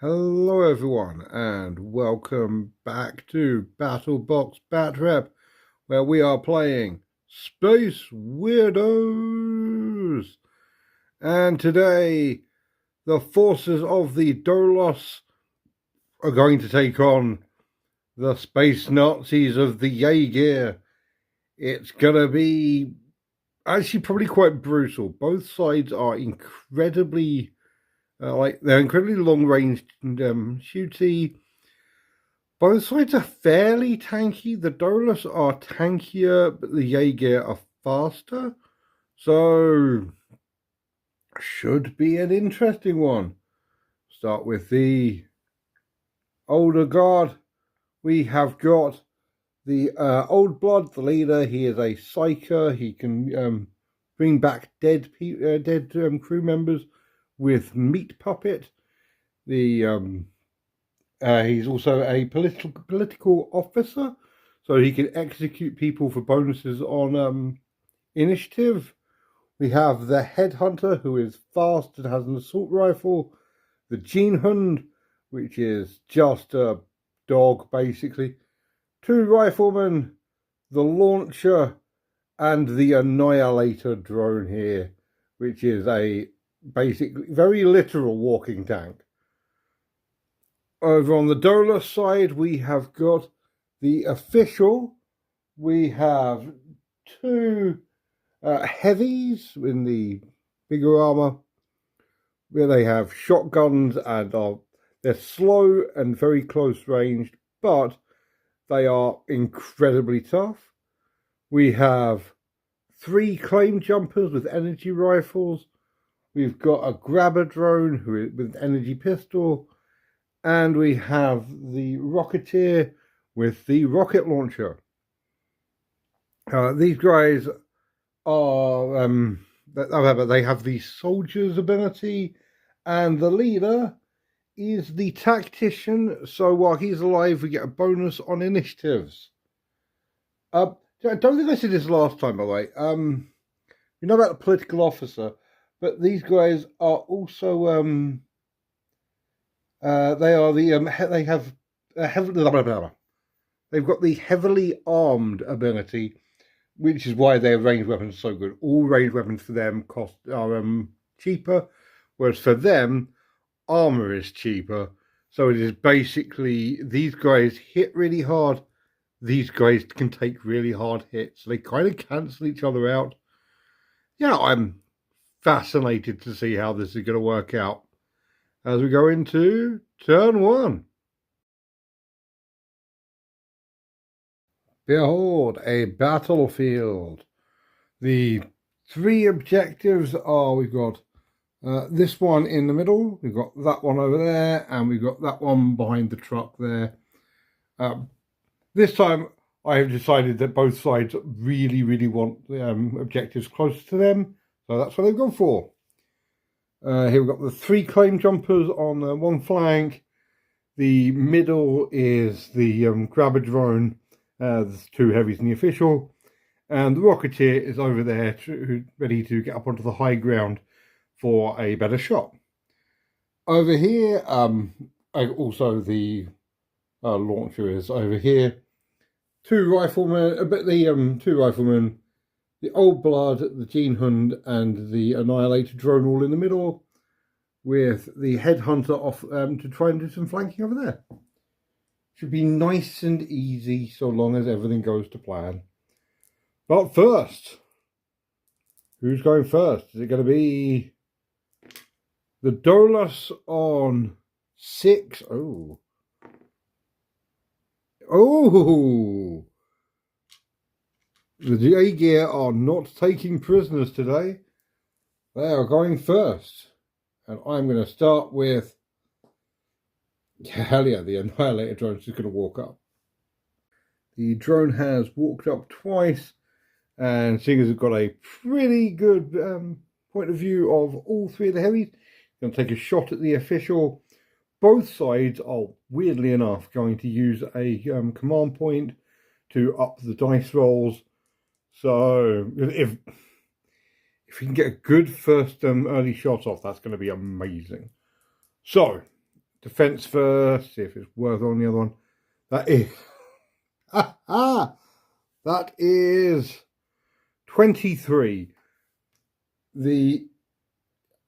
Hello everyone and welcome back to BattleBox Batrep, where we are playing Space Weirdos. And today the forces of the Dolas are going to take on the space Nazis of the Jaegir. It's gonna be actually probably quite brutal. Both sides are incredibly they're incredibly long range and shooty. Both sides are fairly tanky. The Dolas are tankier, but the Jaeger are faster. So, should be an interesting one. Start with the older guard. We have got the Old Blood, the leader. He is a psyker. He can bring back dead crew members with Meat Puppet. The he's also a political officer, so he can execute people for bonuses on initiative. We have the Headhunter, who is fast and has an assault rifle. The Genehund, which is just a dog, basically. Two Riflemen, the Launcher, and the Annihilator drone here, which is a basically very literal walking tank. Over on the Dolas side, we have got the official. We have two heavies in the bigger armor, where they have shotguns and they're slow and very close ranged, but they are incredibly tough. We have three claim jumpers with energy rifles. We've got a grabber drone with an energy pistol. And we have the Rocketeer with the rocket launcher. These guys are, they have the soldier's ability, and the leader is the tactician. So while he's alive, we get a bonus on initiatives. I don't think I said this last time, by the way. You know about the political officer, but these guys are also they are the they have they've got the heavily armed ability, which is why their ranged weapons are so good. All ranged weapons for them are cheaper, whereas for them armor is cheaper. So it is basically these guys hit really hard. These guys can take really hard hits. They kind of cancel each other out. Yeah, I'm fascinated to see how this is going to work out as we go into turn one. Behold, a battlefield. The three objectives are, we've got this one in the middle, we've got that one over there, and we've got that one behind the truck there. This time I have decided that both sides really, really want the objectives close to them, so that's what they've gone for. Here we've got the three claim jumpers on one flank. The middle is the grabber drone. There's two heavies in the official. And the Rocketeer is over there ready to get up onto the high ground for a better shot. Over here, also the launcher is over here. Two riflemen, the Old Blood, the Genehund, and the Annihilator drone all in the middle, with the Headhunter off to try and do some flanking over there. Should be nice and easy so long as everything goes to plan. But first, who's going first? Is it going to be the Dolas on 6? Oh. The Jaegir are not taking prisoners today. They are going first. And I'm going to start with, hell yeah, the Annihilator drone is just going to walk up. The drone has walked up twice, and seeing as we've got a pretty good point of view of all three of the heavies, going to take a shot at the official. Both sides are, weirdly enough, going to use a command point to up the dice rolls. So if we can get a good first early shot off, that's going to be amazing. So defense first, see if it's worth on the other one. That is, that is 23. The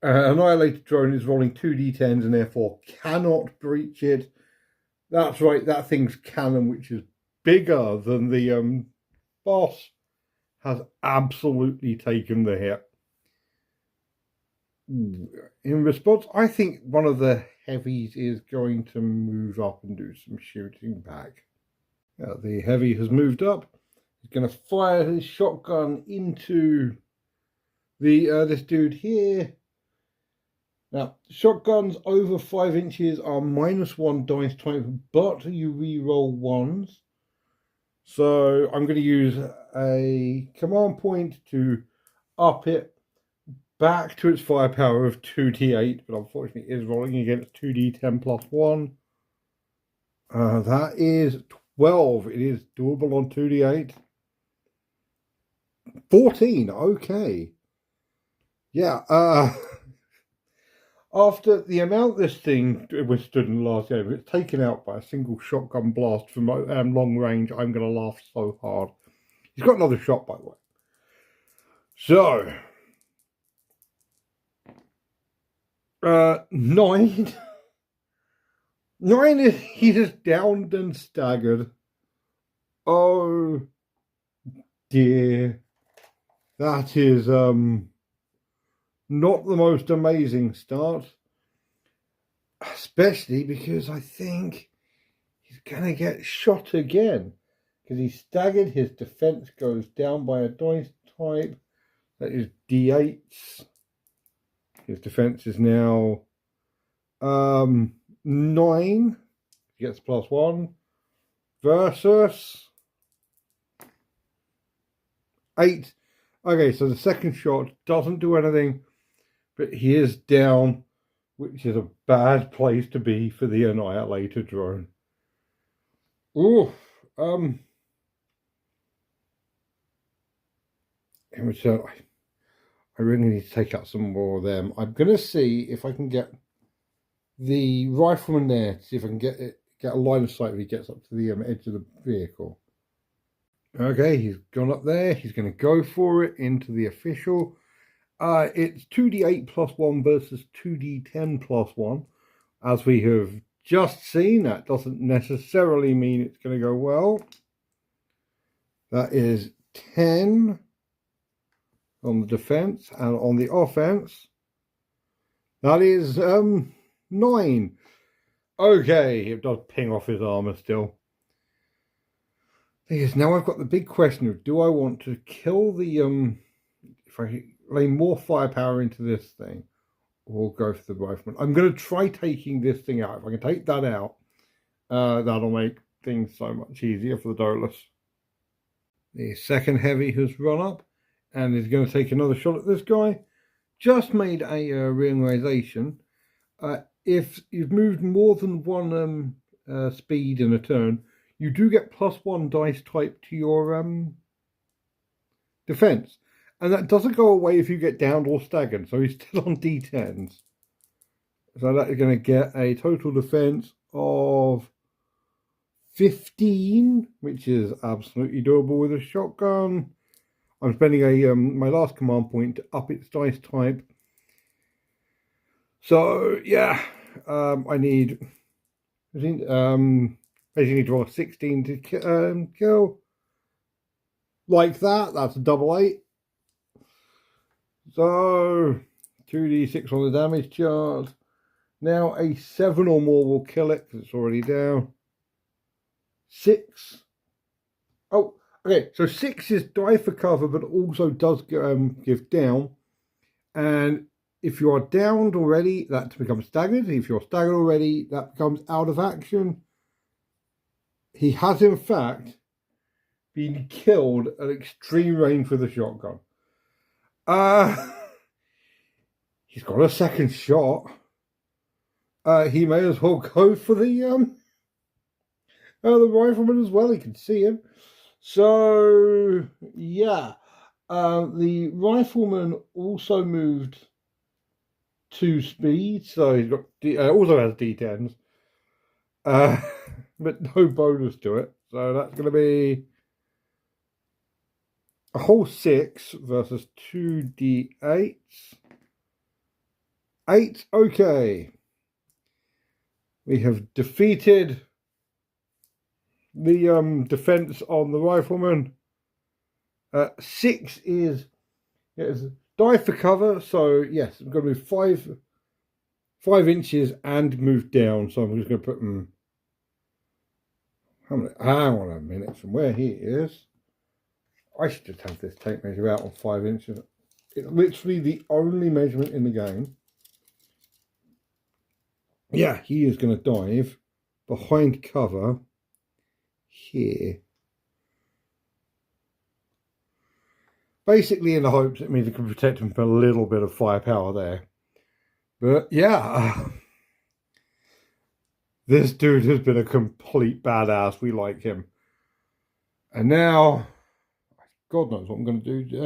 annihilated drone is rolling 2d10s and therefore cannot breach it. That's right, that thing's cannon, which is bigger than the boss, has absolutely taken the hit. In response, I think one of the heavies is going to move up and do some shooting back. The heavy has moved up. He's going to fire his shotgun into the this dude here. Now, shotguns over 5 inches are -1 dice type, but you re-roll ones. So I'm going to use a command point to up it back to its firepower of 2d8, but unfortunately it is rolling against 2d10 plus 1. That is 12. It is doable on 2d8. 14, okay. Yeah, after the amount this thing withstood in the last game, it's taken out by a single shotgun blast from long range. I'm going to laugh so hard. He's got another shot, by the way. So, 9. 9 is, he is downed and staggered. Oh dear. That is not the most amazing start. Especially because I think he's going to get shot again. Because he's staggered, his defense goes down by a dice type. That is d8s. His defense is now 9. He gets +1. Versus 8. Okay, so the second shot doesn't do anything, but he is down, which is a bad place to be for the Annihilator drone. Ooh, in return, I really need to take out some more of them. I'm going to see if I can get the rifleman there, to see if I can get a line of sight if he gets up to the edge of the vehicle. Okay, he's gone up there. He's going to go for it into the official. It's 2d8 plus 1 versus 2d10 plus 1. As we have just seen, that doesn't necessarily mean it's going to go well. That is 10 on the defense, and on the offense, that is 9. Okay, it does ping off his armor still. Thing is, now I've got the big question of, do I want to kill the if I lay more firepower into this thing, or go for the rifleman? I'm going to try taking this thing out. If I can take that out, that'll make things so much easier for the Dolas. The second heavy has run up and is going to take another shot at this guy. Just made a realization. If you've moved more than one speed in a turn, you do get +1 dice type to your defense. And that doesn't go away if you get downed or staggered. So he's still on d10s. So that is going to get a total defense of 15, which is absolutely doable with a shotgun. I'm spending a my last command point to up its dice type. So yeah, I need basically need to roll a 16 to kill. Like that. That's a double 8. So 2d6 on the damage chart. Now a 7 or more will kill it because it's already down. 6. Oh, okay. So 6 is die for cover, but also does give down. And if you are downed already, that becomes staggered. If you're staggered already, that becomes out of action. He has, in fact, been killed at extreme range with a shotgun. He's got a second shot. He may as well go for the rifleman as well. He can see him. So, yeah. The rifleman also moved 2 speed, so he's got also has d10s. but no bonus to it. So that's going to be a whole 6 versus 2d8. 8, okay. We have defeated the defense on the rifleman. 6 is die for cover, so yes, I'm going to move 5 inches and move down. So I'm just going to put him. Hang on a minute, from where he is. I should just have this tape measure out on 5 inches. It's literally the only measurement in the game. Yeah, he is going to dive behind cover here. Basically in the hopes it means it can protect him from a little bit of firepower there. But yeah, this dude has been a complete badass. We like him. And now, God knows what I'm going to do.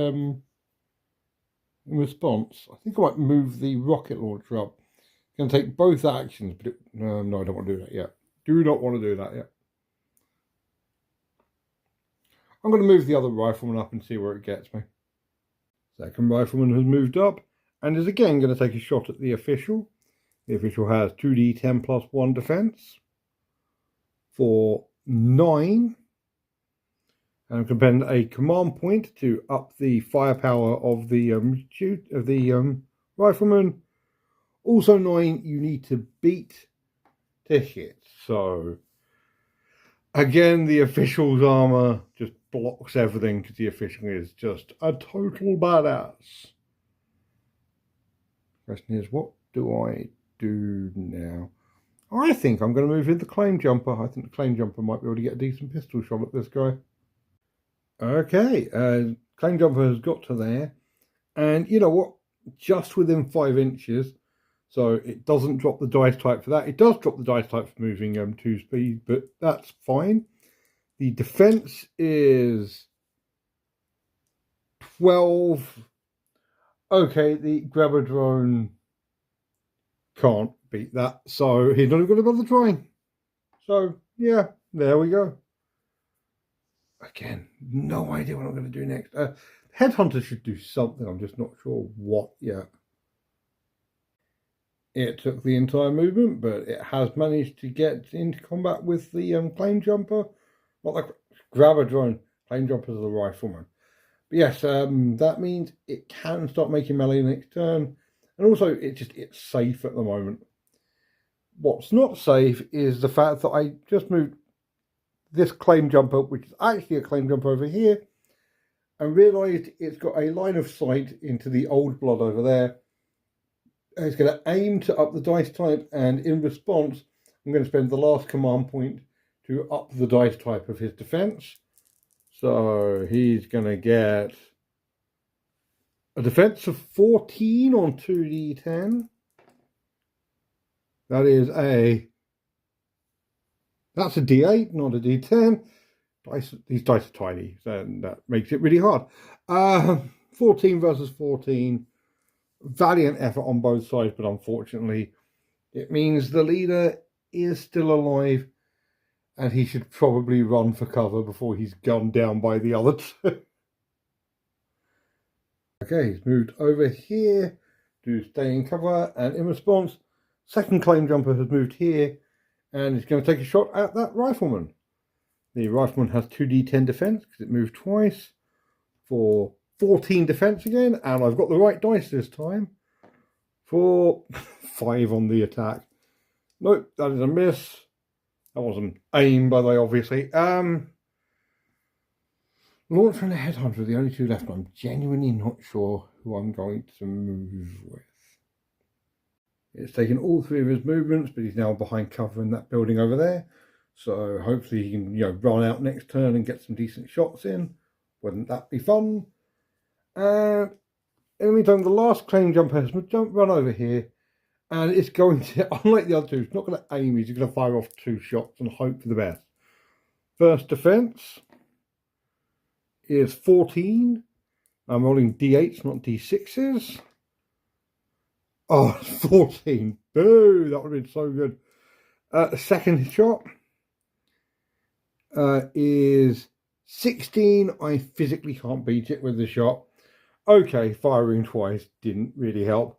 In response, I think I might move the rocket launcher up. It's going to take both actions, but no, I don't want to do that yet. Do not want to do that yet. I'm going to move the other rifleman up and see where it gets me. Second rifleman has moved up and is again going to take a shot at the official. The official has 2d10 plus 1 defense for 9. And spend a command point to up the firepower of the rifleman. Also 9, you need to beat to hit. So again, the official's armor just blocks everything because the official is just a total badass. Question is, what do I do now? I think I'm going to move in the claim jumper. I think the claim jumper might be able to get a decent pistol shot at this guy. Okay, claim jumper has got to there. And you know what? Just within 5 inches. So it doesn't drop the dice type for that. It does drop the dice type for moving 2 speed, but that's fine. The defense is 12. Okay, the grabber drone can't beat that. So he's not even going to bother trying. So yeah, there we go. Again, no idea what I'm going to do next. Headhunter should do something. I'm just not sure what yet. It took the entire movement, but it has managed to get into combat with the claim jumper. Not the grabber drone. Claim jumper is the rifleman. But yes, that means it can start making melee next turn. And also, it's safe at the moment. What's not safe is the fact that I just moved this claim jumper, which is actually a claim jumper over here, and realised it's got a line of sight into the old blood over there. And it's going to aim to up the dice type, and in response, I'm going to spend the last command point to up the dice type of his defense. So he's going to get a defense of 14 on 2d10. That's a d8, not a d10. These dice are tiny, so that makes it really hard. 14 versus 14. Valiant effort on both sides, but unfortunately, it means the leader is still alive, and he should probably run for cover before he's gunned down by the other two. Okay, he's moved over here to stay in cover, and in response, second claim jumper has moved here, and he's going to take a shot at that rifleman. The rifleman has 2d10 defense because it moved twice for 14 defense again, and I've got the right dice this time for 5 on the attack. Nope, that is a miss. That wasn't aim, by the way, obviously. Launcher and a headhunter are the only 2 left, and I'm genuinely not sure who I'm going to move with. It's taken all 3 of his movements, but he's now behind cover in that building over there. So hopefully he can, run out next turn and get some decent shots in. Wouldn't that be fun? In the meantime, the last claim jumper has run over here, and it's going to, unlike the other 2, it's not going to aim, he's going to fire off 2 shots and hope for the best. First defense is 14. I'm rolling d8s, not d6s. Oh, 14. Boo! That would have been so good. The second shot is 16. I physically can't beat it with the shot. Okay, firing twice didn't really help.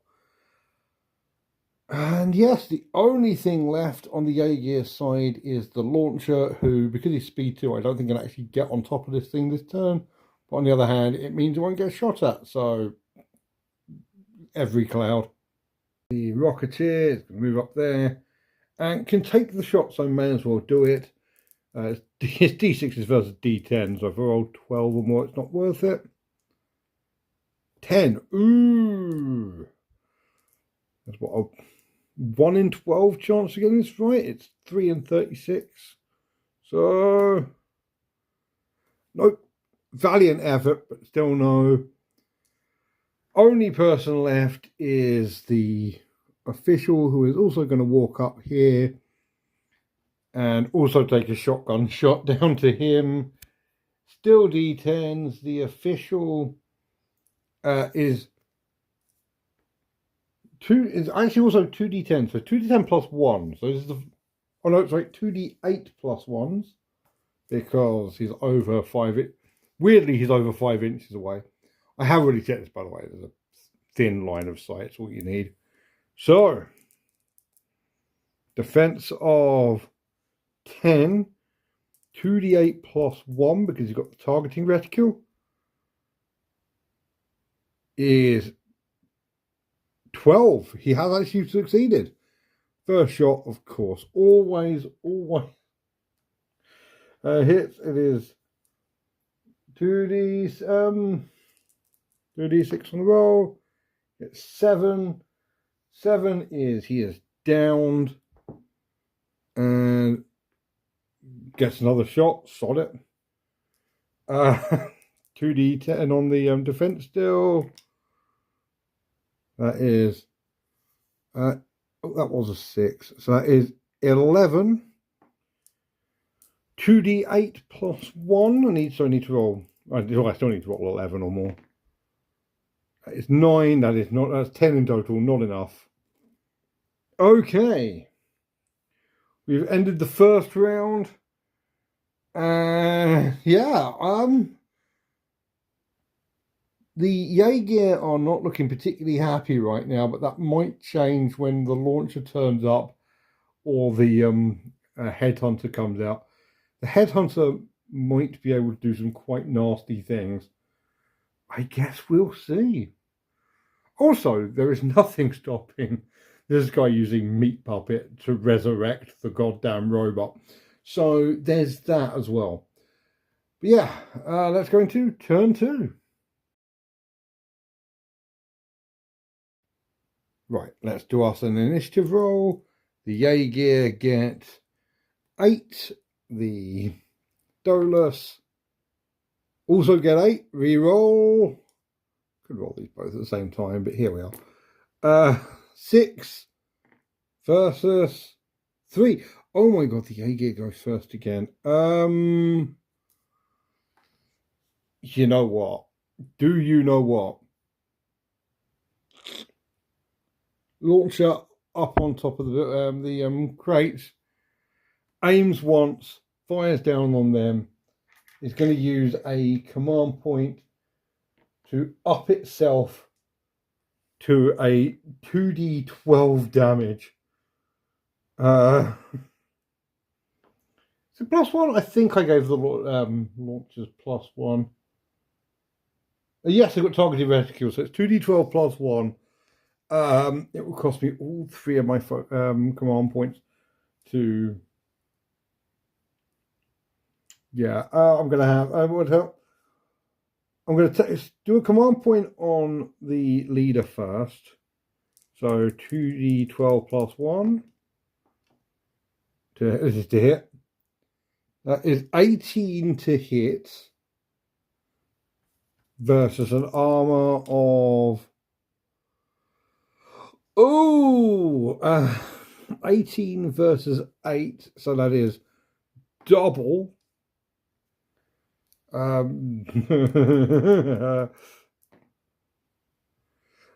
And yes, the only thing left on the Jaegir side is the launcher, who, because he's speed 2, I don't think can actually get on top of this thing this turn. But on the other hand, it means it won't get shot at, so every cloud. The Rocketeer is going to move up there and can take the shot, so may as well do it. It's D6s versus D10, so if I roll 12 or more, it's not worth it. 10. Ooh. That's what a 1 in 12 chance of getting this right. It's 3 in 36. So, nope. Valiant effort, but still no. Only person left is the official, who is also going to walk up here and also take a shotgun shot down to him. Still D10s. The official is actually also 2D10, so 2D10 plus 1. So this is the, oh no, it's like 2D8 plus 1s, because he's over 5. Weirdly, he's over 5 inches away. I have already checked this, by the way. There's a thin line of sight. It's all you need. So, defense of 10, 2D8 plus 1, because you've got the targeting reticule, is 12. He has actually succeeded. First shot, of course, always hits. It is 2D6 on the roll. It's 7. 7 is he is downed and gets another shot. Sod it. 2D10 on the defense still. That is that was a 6. So that is 11. 2D8 plus 1. I need to roll. I still need to roll 11 or more. That is 9. That's 10 in total. Not enough. Okay. We've ended the first round. The Jaegir are not looking particularly happy right now, but that might change when the launcher turns up or the headhunter comes out. The headhunter might be able to do some quite nasty things. I guess we'll see. Also, there is nothing stopping this guy using Meat Puppet to resurrect the goddamn robot. So there's that as well. But yeah, let's go into turn 2. Right, let's do us an initiative roll. The Jaegir get 8. The Dolas also get 8. Re-roll. Could roll these both at the same time, but here we are. 6 versus 3. Oh my god, the Jaegir goes first again. You know what? Do you know what? Launcher up on top of the crates, aims once, fires down on them. Is going to use a command point to up itself to a 2d12 damage. So plus 1. I think I gave the launchers plus 1. Yes, I've got targeted reticule, so it's 2d12 plus 1. It will cost me all 3 of my command points to. Yeah, I'm going to have. What help? I'm going to do a command point on the leader first. So 2d12 plus 1. This is to hit. That is 18 to hit versus an armor of 18 versus 8, so that is double.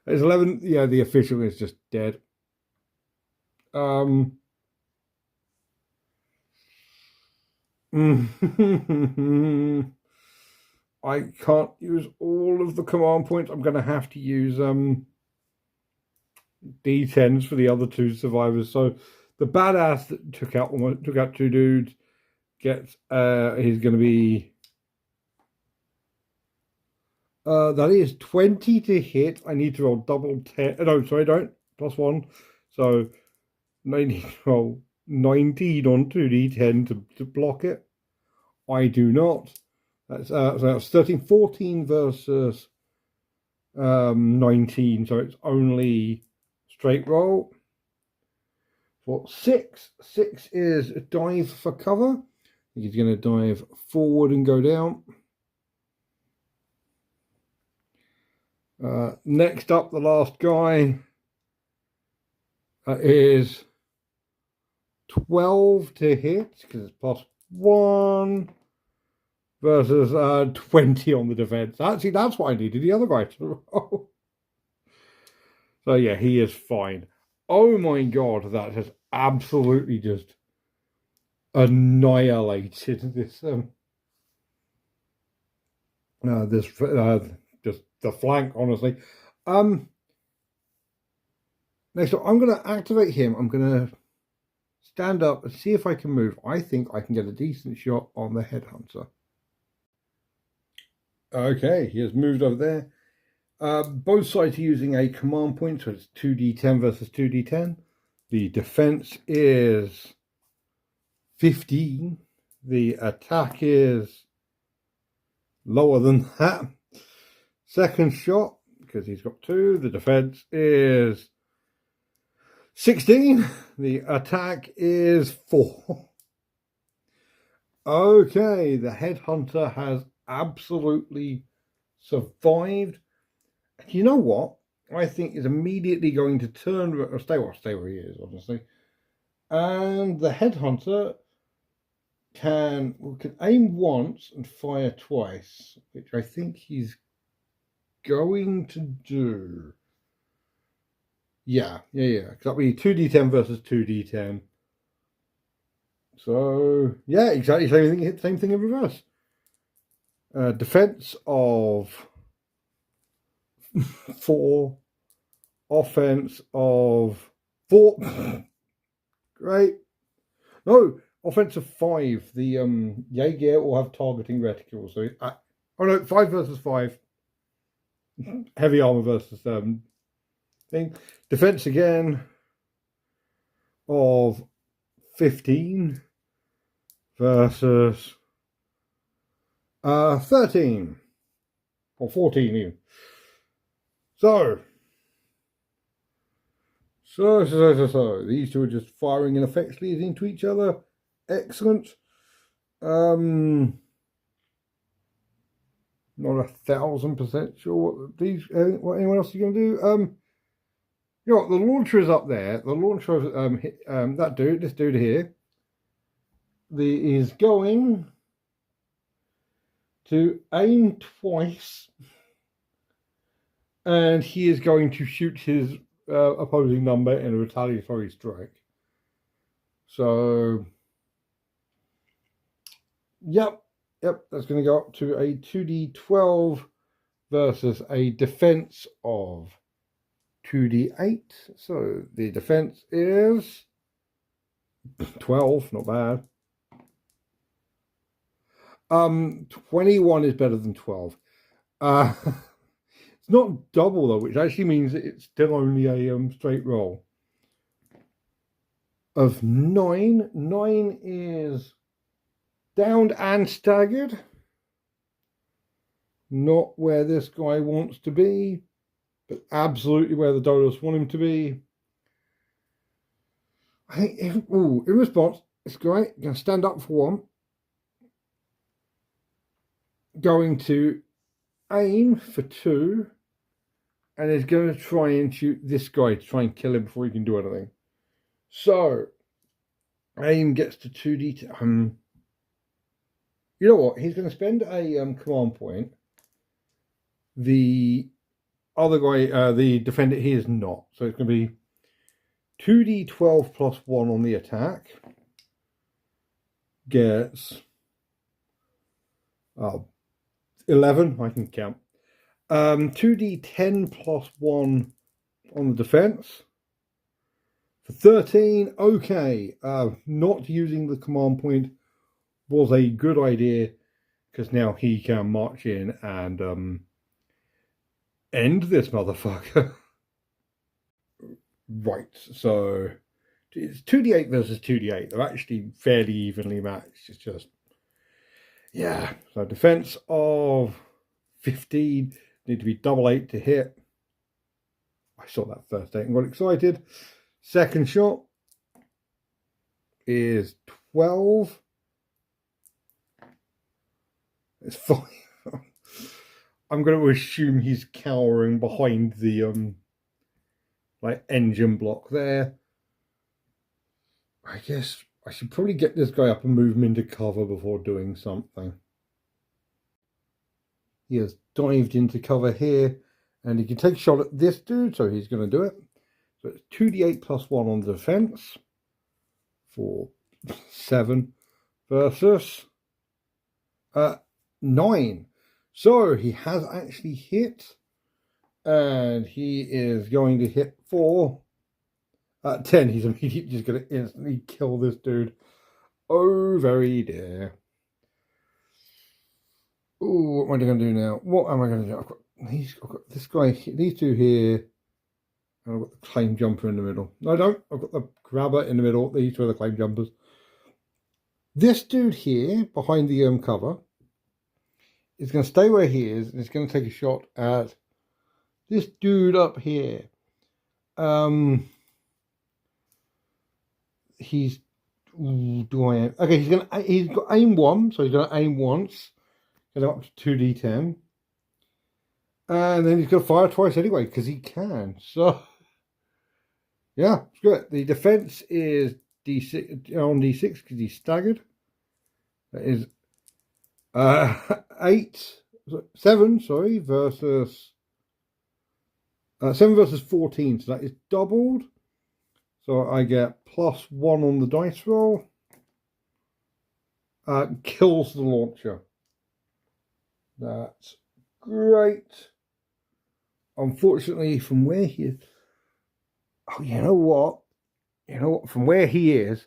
It's 11. Yeah, the official is just dead. I can't use all of the command points. I'm going to have to use D10s for the other two survivors. So the badass that took out two dudes gets he's going to be that is 20 to hit. I need to roll double 10. No, sorry, don't +1. So 19 roll 19 on 2d10 to block it. I do not. So that's 13, 14 versus 19. So it's only straight roll. For 6. 6 is dive for cover. He's going to dive forward and go down. Next up, the last guy is 12 to hit because it's +1 versus 20 on the defense. Actually, that's what I needed the other guy to roll. So yeah, he is fine. Oh my god, that has absolutely just annihilated this just the flank, honestly. Next up, I'm going to activate him. I'm going to stand up and see if I can move. I think I can get a decent shot on the headhunter. Okay, he has moved over there. Both sides are using a command point, so it's 2d10 versus 2d10. The defense is 15. The attack is lower than that. Second shot, because he's got 2. The defense is 16. The attack is 4. Okay, the headhunter has absolutely survived. You know what? I think is immediately going to turn or stay where he is, honestly. And the headhunter can aim once and fire twice, which I think he's going to do. Yeah. Because that'll be 2d10 versus 2d10. So yeah, exactly same thing in reverse. Defense of 4, offense of 4. Great. No, offense of 5. The Jaegir will have targeting reticule. So oh no, 5 versus 5. Heavy armor versus thing. Defense again of 15 versus 13 or 14 even. So these two are just firing ineffectually into each other. Excellent. Not 1,000% sure what these what anyone else is going to do. You know what, the launcher is up there. The launcher this dude here, is going to aim twice, and he is going to shoot his opposing number in a retaliatory strike. So, yep, that's going to go up to a 2d12 versus a defense of 2d8. So the defense is 12, not bad. 21 is better than 12. It's not double though, which actually means that it's still only a straight roll of 9. 9 is downed and staggered. Not where this guy wants to be, but absolutely where the Dolas want him to be. I think in response, this guy going to stand up for one. Going to aim for 2, and is going to try and shoot this guy to try and kill him before he can do anything. So aim gets to 2d10. You know what? He's going to spend a command point. The other guy, the defender, he is not. So it's going to be 2d12 plus 1 on the attack. Gets 11, I can count. 2d10 plus 1 on the defense. For 13, okay. Not using the command point was a good idea, because now he can march in and end this motherfucker. Right, so it's 2d8 versus 2d8. They're actually fairly evenly matched. It's just, yeah. So defense of 15, need to be double 8 to hit. I saw that first 8 and got excited. Second shot is 12. It's fine. I'm going to assume he's cowering behind the like engine block there. I guess I should probably get this guy up and move him into cover before doing something. He has dived into cover here, and he can take a shot at this dude, so he's going to do it. So it's 2d8 plus 1 on the defense for 7 versus 9. So he has actually hit, and he is going to hit for 10. He's immediately just going to instantly kill this dude. Oh, very dear. Oh, what am I going to do now? What am I going to do? I've got this guy, these two here, and I've got the claim jumper in the middle. No, I don't. I've got the grabber in the middle. These two are the claim jumpers. This dude here, behind the cover, is going to stay where he is, and it's going to take a shot at this dude up here. He's okay. He's got aim 1, so he's going to aim once, get up to 2d10, and then he's going to fire twice anyway because he can. So yeah, it's good. The defense is d6 on d6 because he's staggered. That is 7 versus 7 versus 14, so that is doubled. So I get +1 on the dice roll. Kills the launcher. That's great. Unfortunately, from where he is, you know what? From where he is,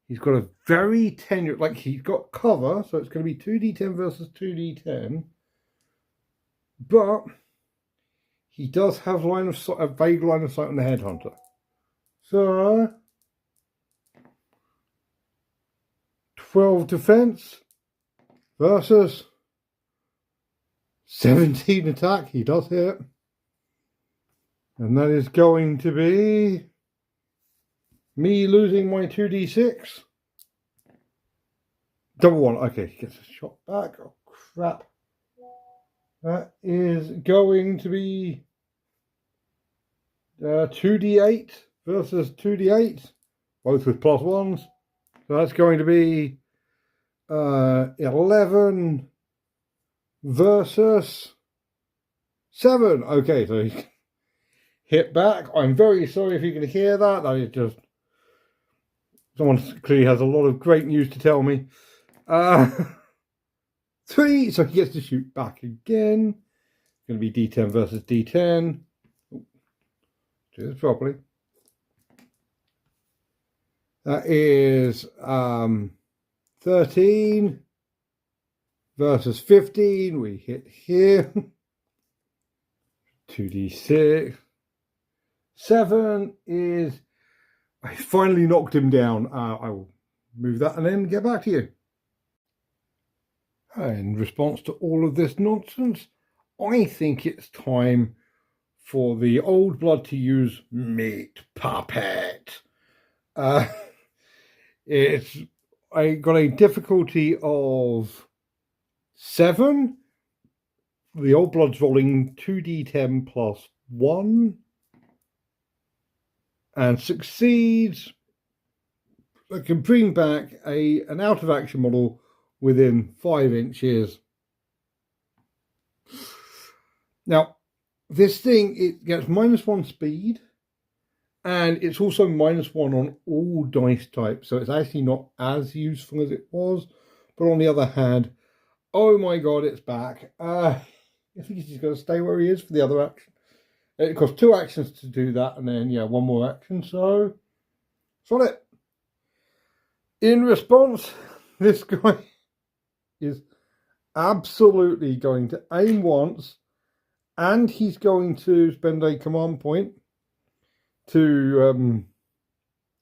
he's got a very tenuous, like he's got cover, so it's going to be 2d10 versus 2d10. But he does have a vague line of sight on the headhunter. So 12 defense versus 17 attack. He does hit. And that is going to be me losing my 2d6. Double 1. Okay, he gets a shot back. Oh, crap. That is going to be 2d8 versus 2d8. Both with +1s. So that's going to be 11 versus 7. Okay, so he hit back. I'm very sorry if you can hear that. That is just... Someone clearly has a lot of great news to tell me. 3, so he gets to shoot back again. It's going to be d10 versus d10. Do this properly. That is 13 versus 15. We hit here. 2d6. 7 is... I finally knocked him down. I will move that and then get back to you. In response to all of this nonsense, I think it's time for the old blood to use meat puppet. I got a difficulty of 7. The old blood's rolling 2d10 plus 1 and succeeds. I can bring back an out of action model within 5 inches. Now, this thing, it gets -1 speed, and it's also -1 on all dice types, so it's actually not as useful as it was. But on the other hand, Oh my god, it's back. I think he's going to stay where he is for the other action. It costs 2 actions to do that, and then, yeah, 1 more action, so that's on it. In response, this guy is absolutely going to aim once, and he's going to spend a command point to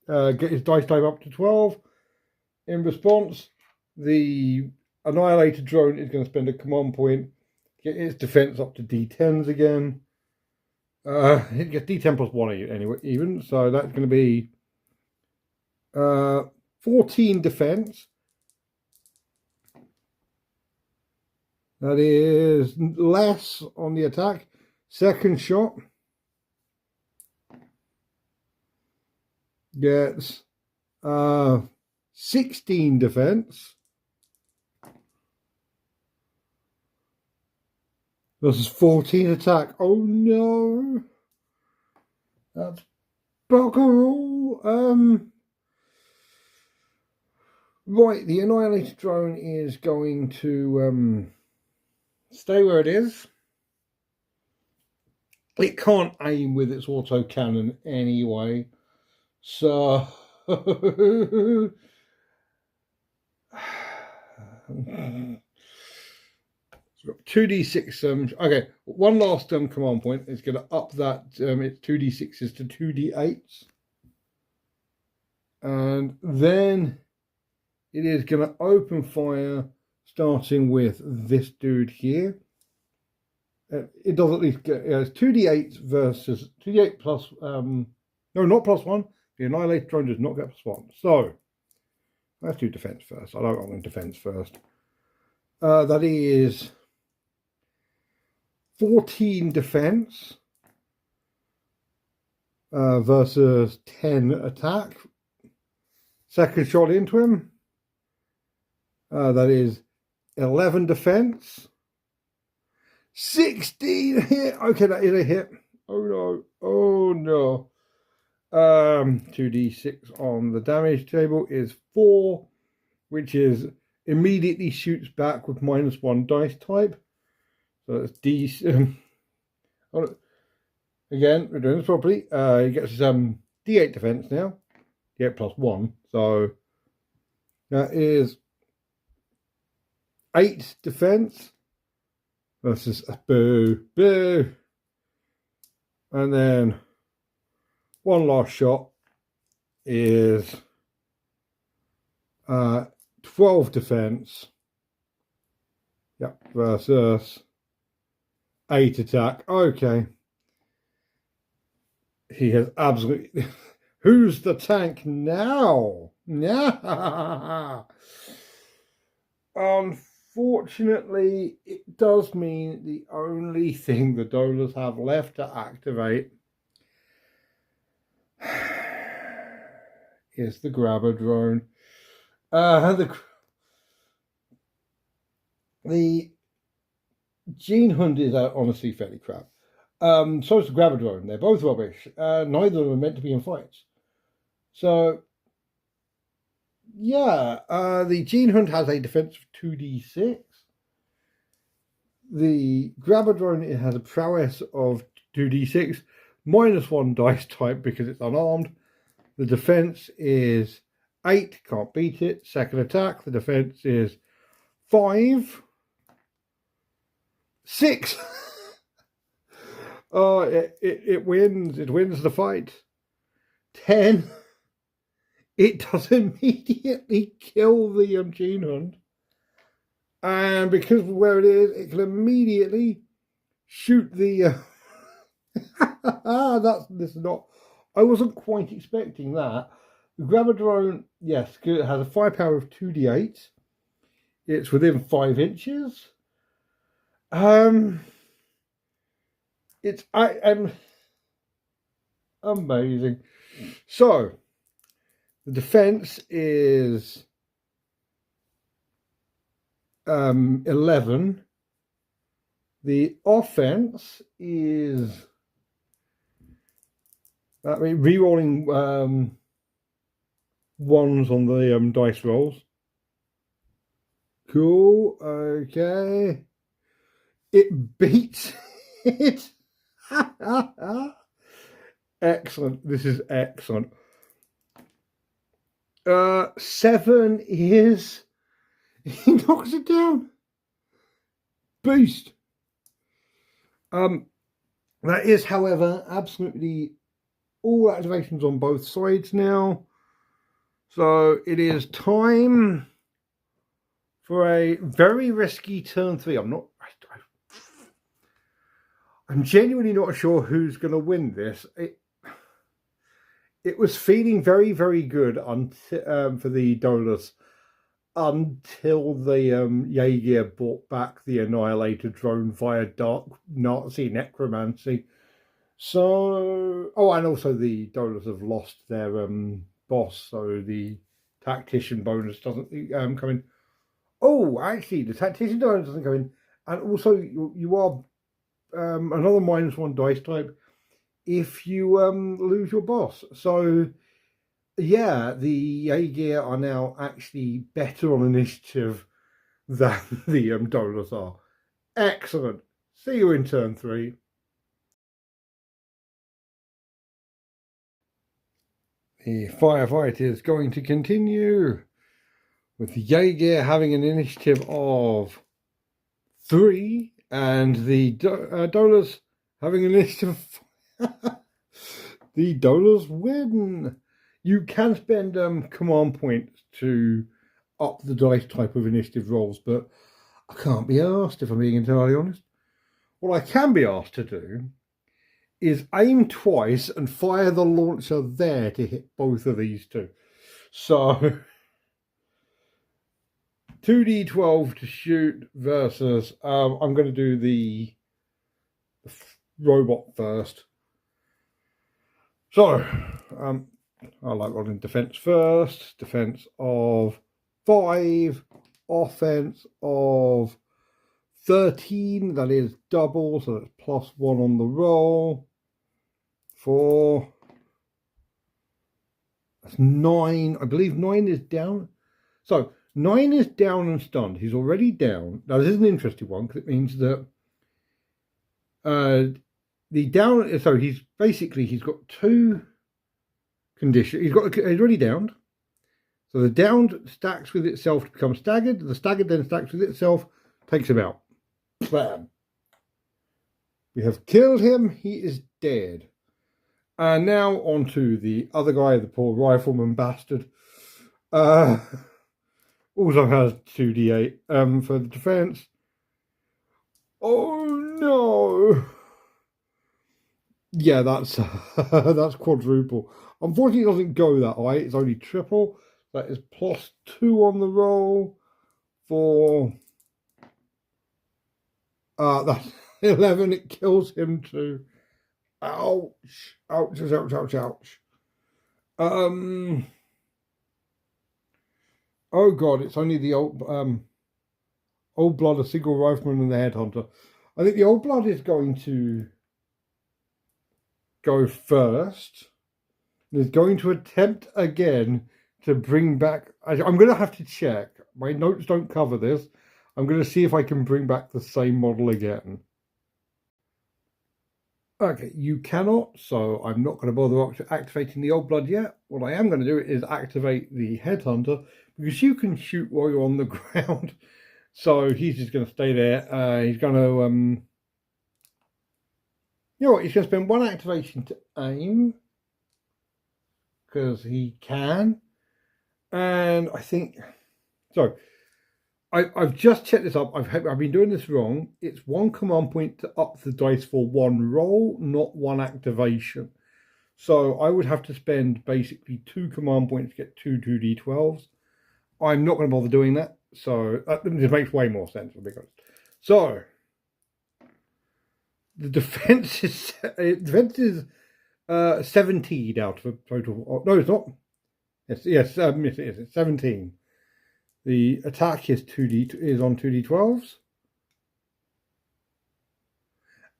get his dice type up to 12. In response, the Annihilator drone is going to spend a command point, get its defense up to D10s again. It gets D10 plus 1 anyway, even, so that's going to be 14 defense. That is less on the attack. Second shot gets 16 defense. Versus 14 attack. Oh no! That's bugger all. Right, the Annihilator drone is going to stay where it is. It can't aim with its autocannon anyway, so 2d6. Okay, one last command point is going to up that its 2d6s to 2d8s, and then it is going to open fire, starting with this dude here. It does at least get it's 2d8 versus 2d8 plus no, not plus 1. The Annihilator drone does not get plus 1. So let's do defense first. I don't want defense first. That is 14 defense versus 10 attack. Second shot into him. That is 11 defense. 16 hit. Okay, that is a hit. Oh no. Oh no. 2d6 on the damage table is 4, which is immediately shoots back with -1 dice type. So that's D. Again, we're doing this properly. He gets D8 defense now. D8 plus 1. So that is 8 defense versus boo, boo. And then one last shot is 12 defense. Yep, versus 8 attack. Okay. He has absolutely... Who's the tank now? Yeah. Unfortunately, it does mean the only thing the Dolas have left to activate is the grabber drone. The Gene Hunt is honestly fairly crap. So is the grabber drone. They're both rubbish. Neither of them are meant to be in fights. So, yeah, the Gene Hunt has a defense of 2d6. The grabber drone, it has a prowess of 2d6, -1 dice type because it's unarmed. The defense is 8, can't beat it. Second attack, the defense is 5. 6. Oh, it wins. It wins the fight. 10. It does immediately kill the Gene Hunt. And because of where it is, it can immediately shoot the... This is not... I wasn't quite expecting that. The grabber drone, yes, it has a firepower of 2d8. It's within 5 inches. It's amazing. So the defense is 11. The offense is re-rolling ones on the dice rolls. Cool. Okay. It beats it. Excellent. This is excellent. 7 is... He knocks it down. Beast. That is, however, absolutely all activations on both sides now. So it is time for a very risky turn 3. I'm genuinely not sure who's going to win this. It was feeling very, very good until, for the Dolas until the Jaegir brought back the Annihilator drone via dark Nazi necromancy. So, oh, and also the Dolas have lost their boss, so the tactician bonus doesn't come in. Oh, actually, the tactician bonus doesn't come in, and also you are another -1 dice type if you lose your boss. So yeah, the Jaegir are now actually better on initiative than the Dolas are. Excellent. See you in turn 3. The firefight is going to continue with the Jaegir having an initiative of 3 and the Dolas having an initiative of the Dolas win. You can spend command points to up the dice type of initiative rolls, but I can't be asked, if I'm being entirely honest. What I can be asked to do is aim twice and fire the launcher there to hit both of these two. So 2d12 to shoot versus I'm going to do the robot first. So I like rolling defense first. Defense of 5, offense of 13. That is double, so that's +1 on the roll. 4. That's 9. I believe 9 is down. So 9 is down and stunned. He's already down. Now this is an interesting one because it means that the down. So he's got 2 conditions. He's already downed. So the downed stacks with itself to become staggered. The staggered then stacks with itself, takes him out. Bam. We have killed him. He is dead. And now on to the other guy, the poor rifleman bastard. Also has 2d8 for the defense. Oh no! Yeah, that's that's quadruple. Unfortunately, it doesn't go that high. It's only triple. That is +2 on the roll for that's 11. It kills him too. Ouch! Ouch! Ouch! Ouch! Ouch! Oh god! It's only the old blood, a single rifleman, and the headhunter. I think the old blood is going to go first. Is going to attempt again to bring back. I'm going to have to check. My notes don't cover this. I'm going to see if I can bring back the same model again. Okay, you cannot, so I'm not going to bother activating the old blood yet. What I am going to do is activate the headhunter, because you can shoot while you're on the ground. So he's just going to stay there. He's going to, you know what, he's going to spend 1 activation to aim, because he can. And I think, so I've just checked this up. I've been doing this wrong. It's 1 command point to up the dice for 1 roll, not 1 activation. So I would have to spend basically 2 command points to get 2 2d12s. I'm not going to bother doing that. So that just makes way more sense, to be honest. So the defense is 17 out of a total. No, it's not. Yes, it is. It's 17. The attack is on 2d12s.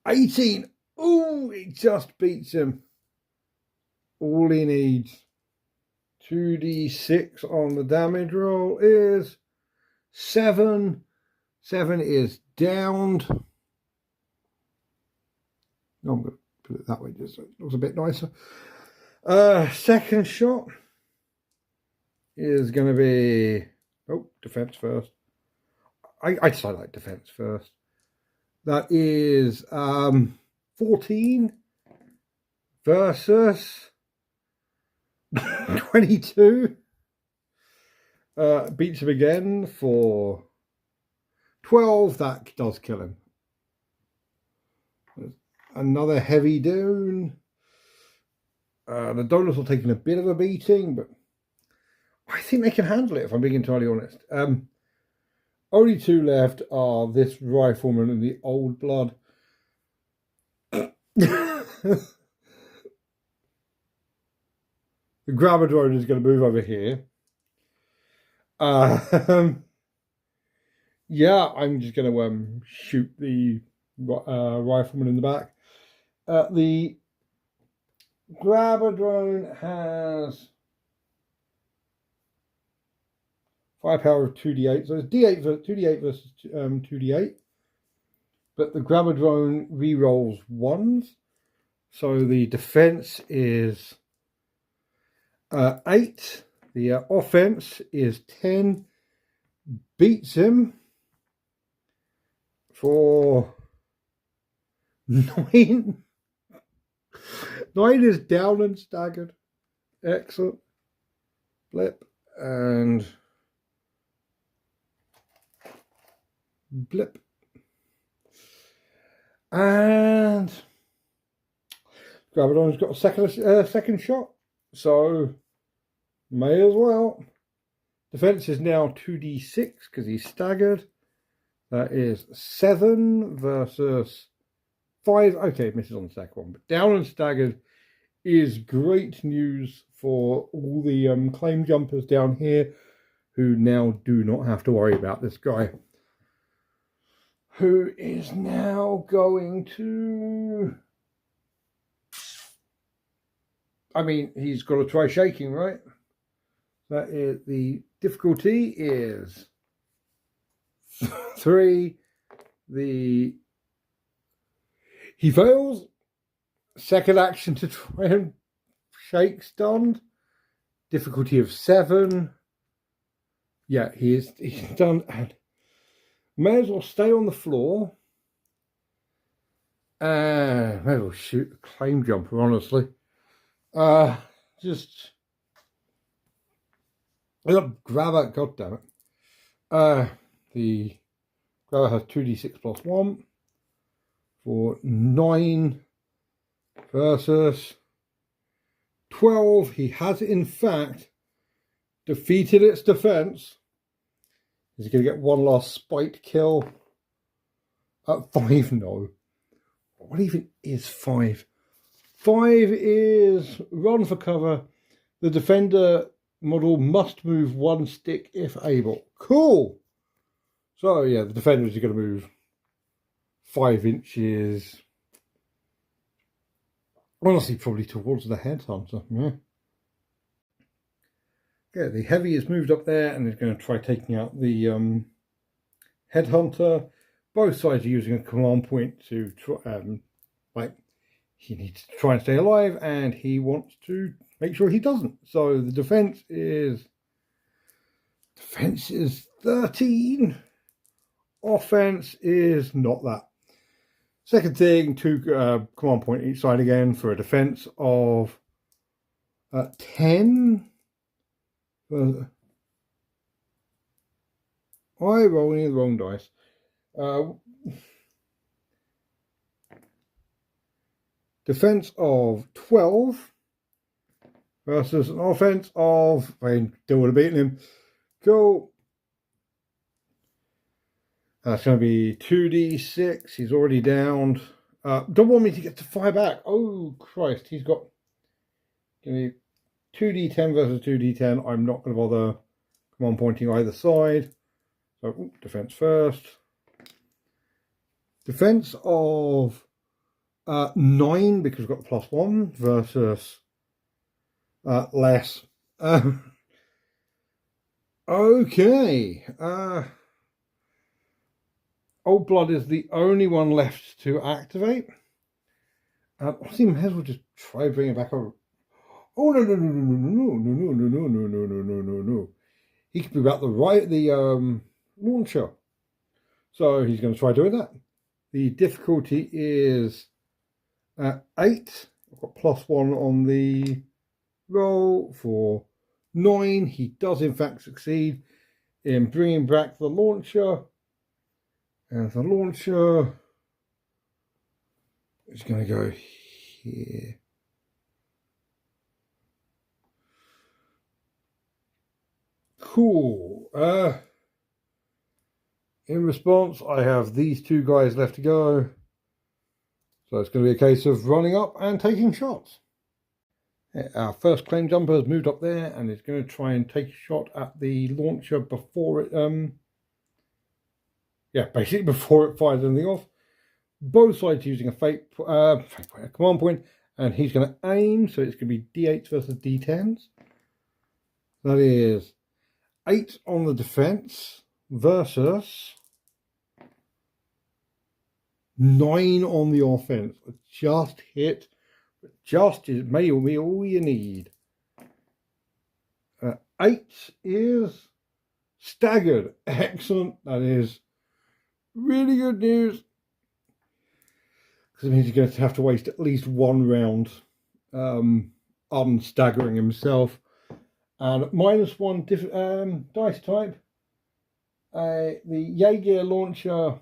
18. Oh, it just beats him. All he needs. 2d6 on the damage roll is 7. 7 is downed. No, I'm going to put it that way just so it looks a bit nicer. Second shot is going to be... Oh, defense first. I decide like defense first. That is 14 versus 22. Beats him again for 12. That does kill him. Another heavy down. The Dolas are taking a bit of a beating, but I think they can handle it, if I'm being entirely honest. Only 2 left are this rifleman and the old blood. The grabber drone is going to move over here. Yeah, I'm just going to shoot the rifleman in the back. The grabber drone has firepower of 2d8, so it's d8 2d8 versus 2d8. But the grabber drone re-rolls 1s, so the defense is 8. The offense is 10. Beats him for 9. 9 is down and staggered. Excellent. Blip and blip. And Gravadon's got a second shot, so may as well. Defense is now 2d6 because he's staggered. That is 7 versus 5. Okay, misses on the second one, but down and staggered is great news for all the claim jumpers down here who now do not have to worry about this guy, who is now going to... I mean, he's got to try shaking, right? That is, the difficulty is 3. He fails. Second action to try and shake stunned. Difficulty of 7. Yeah, he's done. And may as well stay on the floor. May as well shoot the claim jumper, honestly. Just grabber, god damn it. The grabber has 2d6 plus 1 for 9 versus 12. He has in fact defeated its defense. Is he going to get one last spite kill at 5? No. What even is 5? 5 is run for cover. The defender model must move 1 stick if able. Cool. So yeah, the defender is going to move 5 inches. Honestly, probably towards the headhunter. Yeah. Okay, the heavy is moved up there and is going to try taking out the headhunter. Both sides are using a command point to try, he needs to try and stay alive, and he wants to make sure he doesn't. So the defense is 13. Offense is not that. Second thing, 2 command point each side again for a defense of 10. I rolling the wrong dice. Defense of 12 versus an offense of... I still would have beaten him. Cool. That's going to be 2d6. He's already downed. Don't want me to get to fire back. Oh, Christ. He's got... Give me 2d10 versus 2d10. I'm not going to bother command pointing either side. So, defense first. Defense of 9 because we've got the +1 versus less. Okay. Old Blood is the only one left to activate. I think may as well just try bringing it back over. Oh no no no no no no no no no no no no no no no! He could be about the launcher. So he's going to try doing that. The difficulty is 8. I've got +1 on the roll for 9. He does in fact succeed in bringing back the launcher. And the launcher is going to go here. Cool. In response, I have these 2 guys left to go. So it's going to be a case of running up and taking shots. Our first claim jumper has moved up there and is going to try and take a shot at the launcher before it, basically before it fires anything off. Both sides using a command point, and he's going to aim, so it's going to be D8s versus D10s. That is 8 on the defense versus 9 on the offense. Just hit. Just may be all you need. 8 is staggered. Excellent. That is really good news. Because it means he's going to have to waste at least 1 round unstaggering himself. And -1 dice type. The Jaegir launcher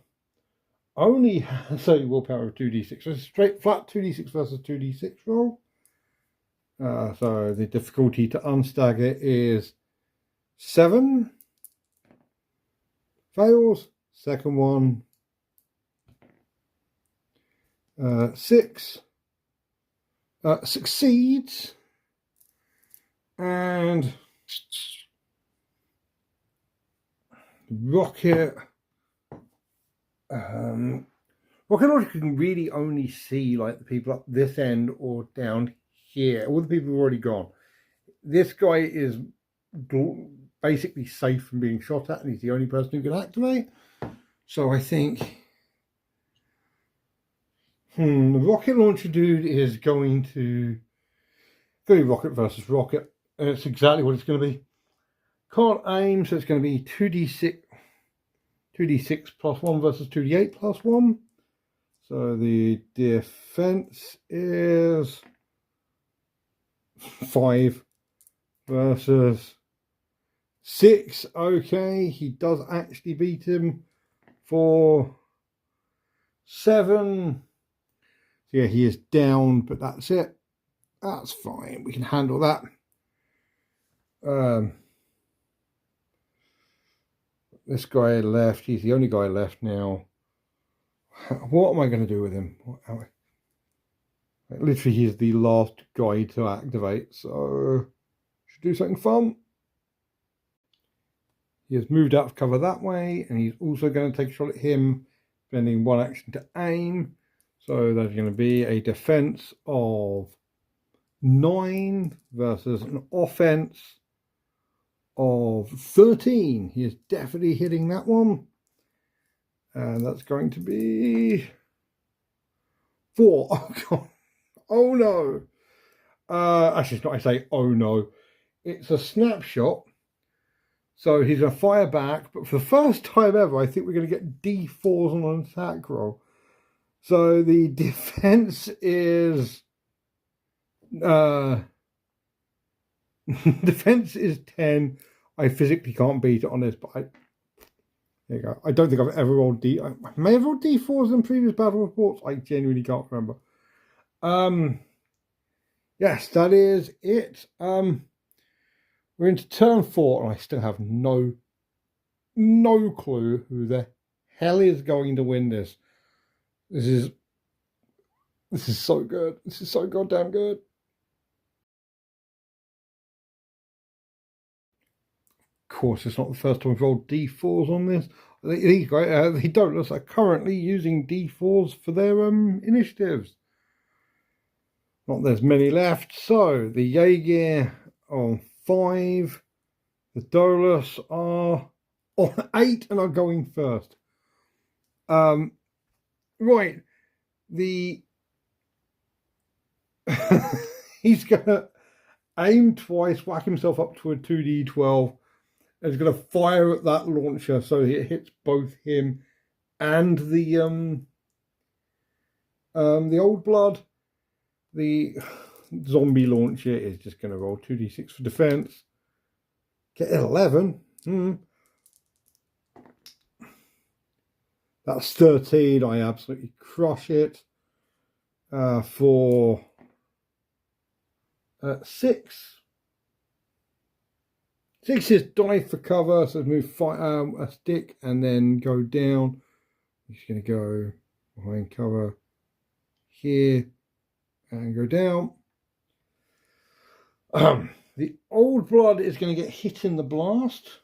only has a willpower of 2d6. So it's a straight flat 2d6 versus 2d6 roll. So the difficulty to unstagger is 7. Fails. Second one. 6. Succeeds. And rocket launcher can really only see like the people up this end or down here. All the people have already gone. This guy is basically safe from being shot at, and he's the only person who can activate. So I think the rocket launcher dude is going to be rocket versus rocket. And it's exactly what it's going to be. Can't aim, so it's going to be 2d6 +1 versus 2d8 +1. So the defense is 5 versus 6. Okay, he does actually beat him for 7. So yeah, he is down, but that's it. That's fine. We can handle that. This guy left. He's the only guy left now. What am I going to do with him? Literally, he's the last guy to activate, so should do something fun. He has moved out of cover that way, and he's also going to take a shot at him, spending 1 action to aim. So that's going to be a defense of 9 versus an offense of 13. He is definitely hitting that one. And that's going to be 4. Oh, God. Oh, no. Actually, it's not I say, oh, no. It's a snapshot. So he's going to fire back. But for the first time ever, I think we're going to get D4s on an attack roll. So the defense is... defense is 10. I physically can't beat it on this, but there you go. I don't think I've ever rolled I may have rolled D4s in previous battle reports. I genuinely can't remember. Yes, that is it. We're into turn 4, and I still have no clue who the hell is going to win this. This is so good. This is so goddamn good. Of course, it's not the first time we've rolled D4s on this. These guys, the Dolas are currently using D4s for their initiatives. Not there's many left. So the Jaegir on 5. The Dolas are on 8 and are going first. Right. He's gonna aim twice, whack himself up to a 2d12, and he's gonna fire at that launcher so it hits both him and the old blood. The zombie launcher is just gonna roll 2d6 for defense. Get 11. That's 13. I absolutely crush it. For 6. 6 is dive for cover, so move a stick and then go down. He's going to go behind cover here and go down. The old blood is going to get hit in the blast.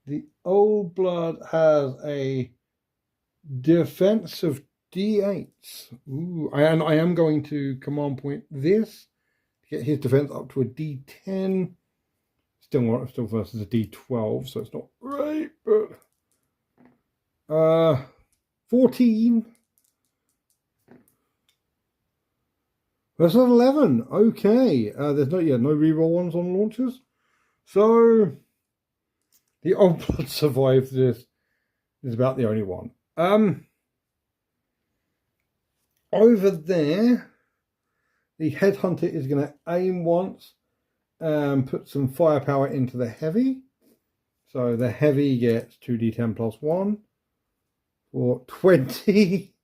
The old blood has a defense of D8s. Ooh, and I am going to command point this to get his defense up to a D10. Still versus a D12, so it's not right, but 14 versus 11. Okay, there's no reroll ones on launchers, so the old blood survived this. Is about the only one. Over there, the headhunter is going to aim once and put some firepower into the heavy. So the heavy gets 2d10 plus 1 for 20.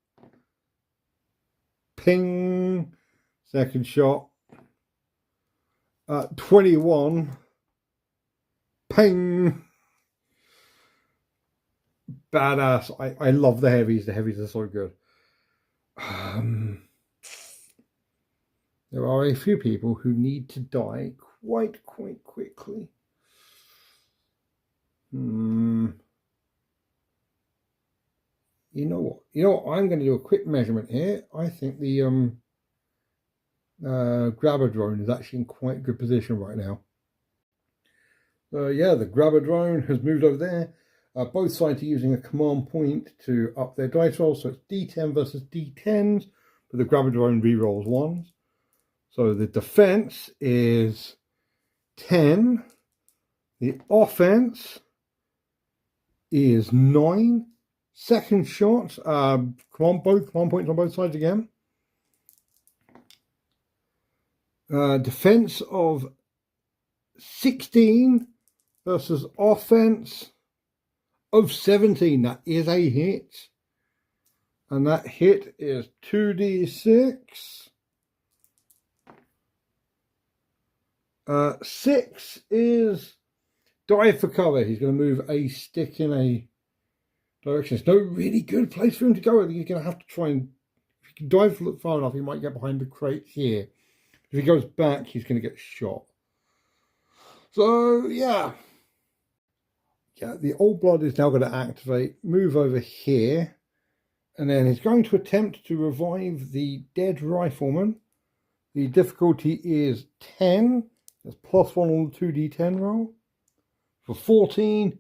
Ping. Second shot. 21. Ping. Badass. I love the heavies. The heavies are so good. There are a few people who need to die quite quickly. You know what? I'm going to do a quick measurement here. I think the grabber drone is actually in quite good position right now. Yeah, the grabber drone has moved over there. Both sides are using a command point to up their dice roll, so it's D10 versus D10s, but the grabber drone rerolls 1s. So the defense is 10. The offense is 9. Second shot, command points on both sides again. Defense of 16 versus offense of 17. That is a hit. And that hit is 2d6. 6 is dive for cover. He's going to move a stick in a direction. It's no really good place for him to go. I think he's going to have to try and, if he can dive far enough, he might get behind the crate here. If he goes back, he's going to get shot. So, yeah. Yeah, the old blood is now going to activate, move over here, and then he's going to attempt to revive the dead rifleman. The difficulty is 10. That's plus 1 on the 2d10 roll. For 14,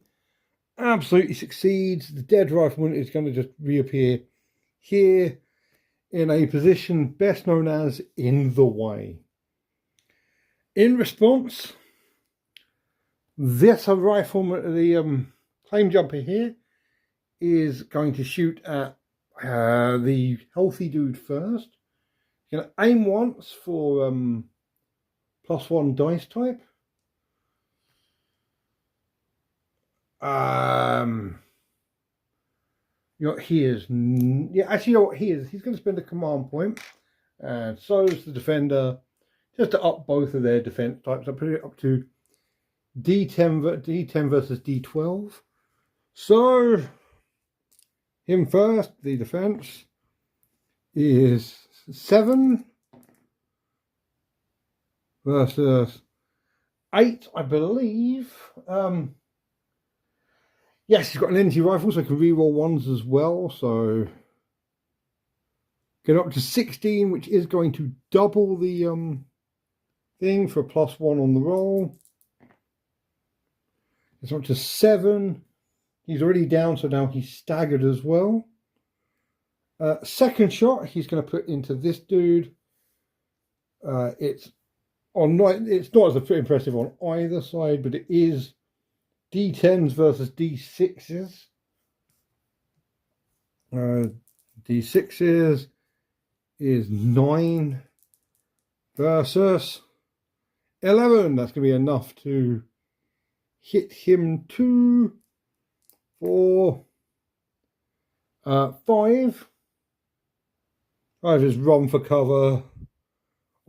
absolutely succeeds. The dead rifleman is going to just reappear here in a position best known as in the way. In response, this rifleman, the claim jumper here, is going to shoot at the healthy dude first. He's going to aim once for plus 1 dice type. He is. Yeah, actually, you know what he is? He's going to spend a command point, and so is the defender, just to up both of their defense types. I put it up to D10 versus D12. So, him first. The defense is 7 versus 8, I believe. Yes, he's got an energy rifle, so I can reroll 1s as well. So get up to 16, which is going to double the thing for a plus 1 on the roll. It's up to 7 He's already down, so now he's staggered as well. Second shot, he's going to put into this dude. It's not as impressive on either side, but it is D10s versus D6s. D6s is 9 versus 11. That's going to be enough to hit him 2, 4, 5. I just run for cover.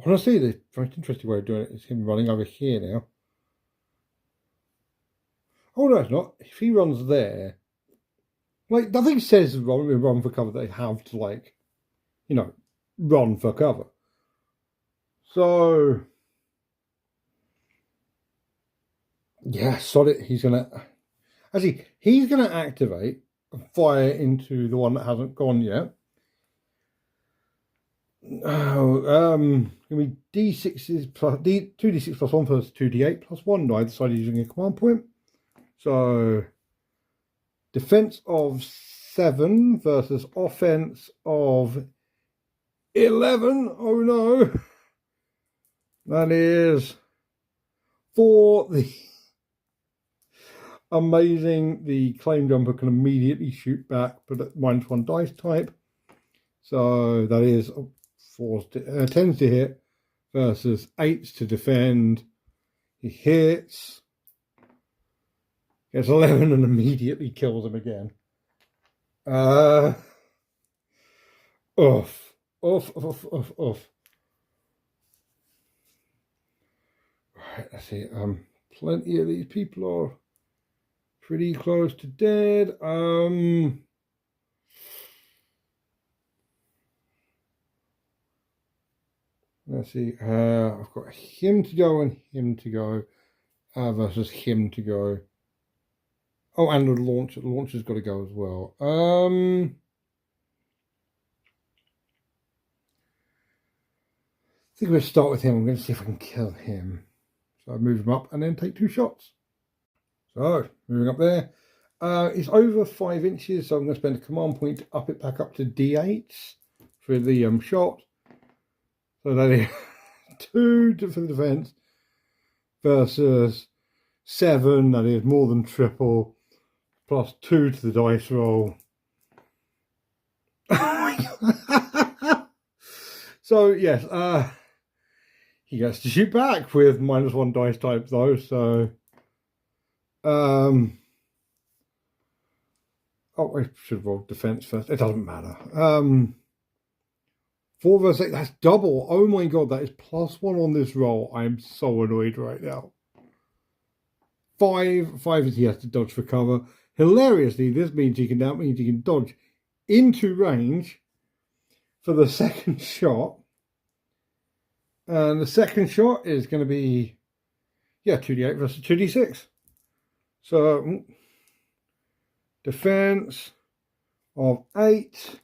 Honestly, the most interesting way of doing it is him running over here now. Oh no, it's not. If he runs there, like nothing says run for cover. They have to, like, you know, run for cover. So yeah, solid. He's gonna activate and fire into the one that hasn't gone yet. Gonna be D6s plus 2d6 plus 1 plus 2d8 plus 1. No, I decided using a command point. So defense of 7 versus offense of 11. Oh no, that is for the amazing. The claim jumper can immediately shoot back, but at -1 dice type. So that is 10s to hit versus 8s to defend. He hits, gets 11 and immediately kills him again. Off. Right, let's see. Plenty of these people are pretty close to dead. Let's see. I've got him to go and him to go versus him to go. Oh, and the launcher. The launcher's got to go as well. I think we'll start with him. I'm going to see if I can kill him. So I move him up and then take 2 shots. So moving up there. It's over 5 inches, so I'm going to spend a command point to up it back up to D8s for the shot. So that is 2 for the defense versus 7. That is more than triple, plus 2 to the dice roll. Oh my God. So yes, he gets to shoot back with -1 dice type though. So oh, I should roll defense first. It doesn't matter. 4 versus 8, that's double. Oh my God, that is +1 on this roll. I'm so annoyed right now. 5 is he has to dodge for cover. Hilariously, this means he can dodge into range for the second shot. And the second shot is going to be, 2d8 versus 2d6. So defense of 8.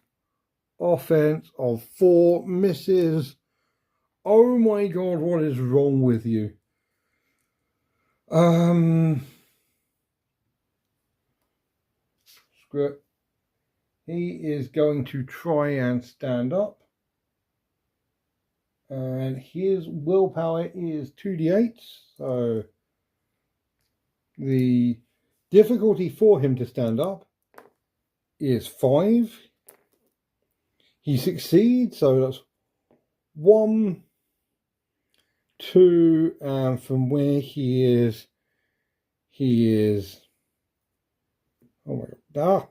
Offense of 4, misses. Oh my God, what is wrong with you? Screw it. He is going to try and stand up. And his willpower is 2d8. So the difficulty for him to stand up is 5. He succeeds, so that's 1, 2, and from where he is, oh my God,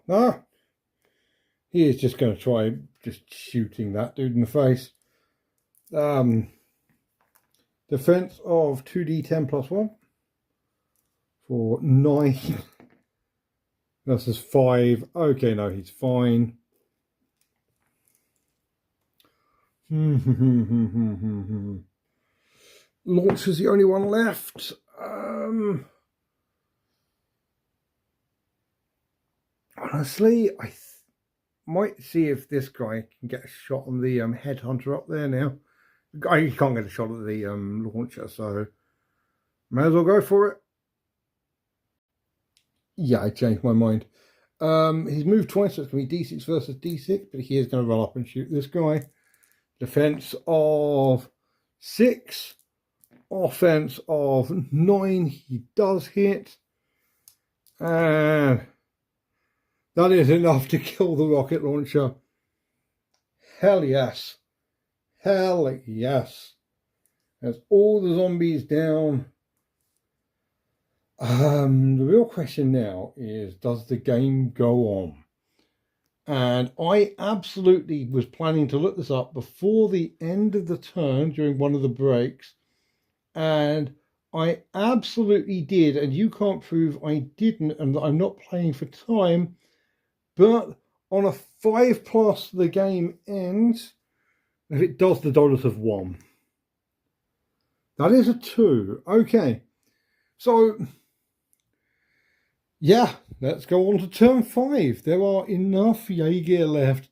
he is just going to try just shooting that dude in the face. Defense of 2d10 plus 1 for 9 versus 5. Okay, no, he's fine. Launch is the only one left. Honestly, I might see if this guy can get a shot on the headhunter up there now. He can't get a shot at the launcher, so may as well go for it. Yeah, I changed my mind. He's moved twice, so it's going to be D6 versus D6, but he is going to run up and shoot this guy. Defense of 6, offense of 9. He does hit. And that is enough to kill the rocket launcher. Hell yes. Hell yes. That's all the zombies down. The real question now is, does the game go on? And I absolutely was planning to look this up before the end of the turn during one of the breaks. And I absolutely did. And you can't prove I didn't and that I'm not playing for time. But on a 5+, the game ends if it does the Dolas of 1. That is a 2. Okay. So, yeah, let's go on to turn 5. There are enough Jaegir left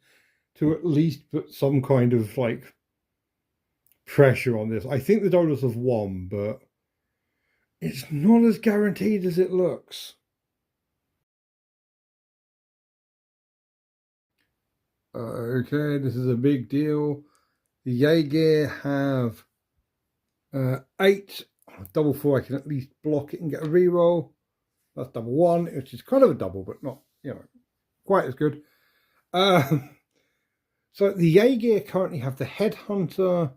to at least put some kind of, like, pressure on this. I think the Dolas have won, but it's not as guaranteed as it looks. Okay, this is a big deal. The Jaegir have 8. Double 4, I can at least block it and get a reroll. That's double 1, which is kind of a double, but not, quite as good. So the Jaegir currently have the Headhunter,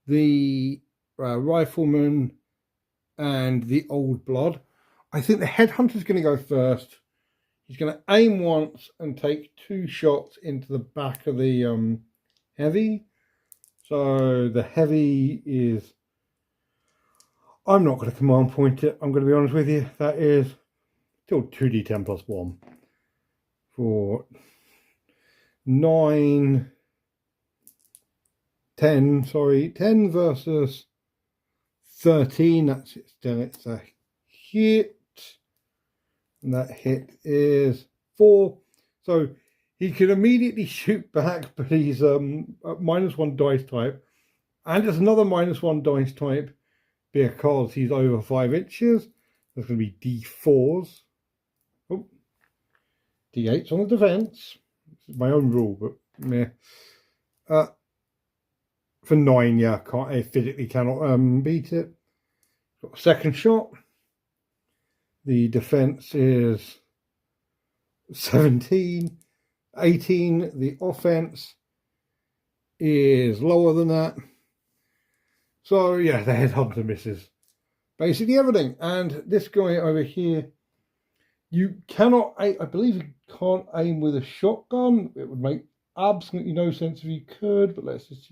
the Rifleman, and the Old Blood. I think the Headhunter's going to go first. He's going to aim once and take 2 shots into the back of the Heavy. So the Heavy is... I'm not going to command point it, I'm going to be honest with you. That is still 2d10 plus 1 for 9, 10, sorry, 10 versus 13. That's it, still it's a hit. And that hit is 4. So he can immediately shoot back, but he's at -1 dice type. And there's another -1 dice type because he's over 5 inches. There's going to be D4s. Oh, D8s on the defense. This is my own rule, but meh. For 9, yeah, I physically cannot beat it. Got a second shot. The defense is 17, 18. The offense is lower than that. So, yeah, the Headhunter misses basically everything. And this guy over here, you cannot, I believe you can't aim with a shotgun. It would make absolutely no sense if you could, but let's just...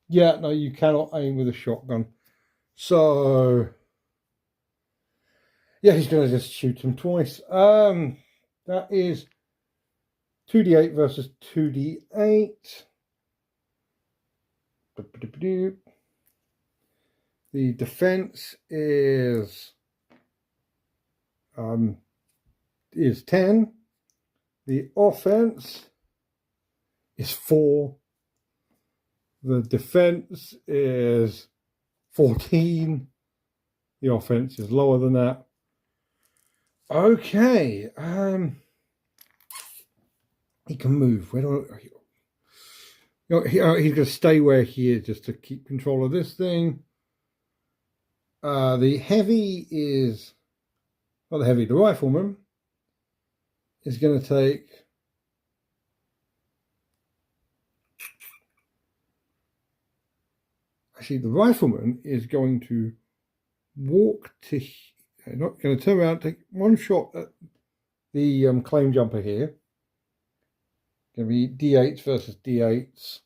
yeah, no, you cannot aim with a shotgun. So, yeah, he's going to just shoot him twice. That is 2d8 versus 2d8. The defense is 10. The offense is 4. The defense is 14. The offense is lower than that. Okay. He can move. Where do I... he's going to stay where he is just to keep control of this thing. The Heavy is... Not the Heavy, the Rifleman is going to take... Actually, the Rifleman is going to walk to... Not going to turn around, take 1 shot at the claim jumper here. Going to be D8s versus D8s.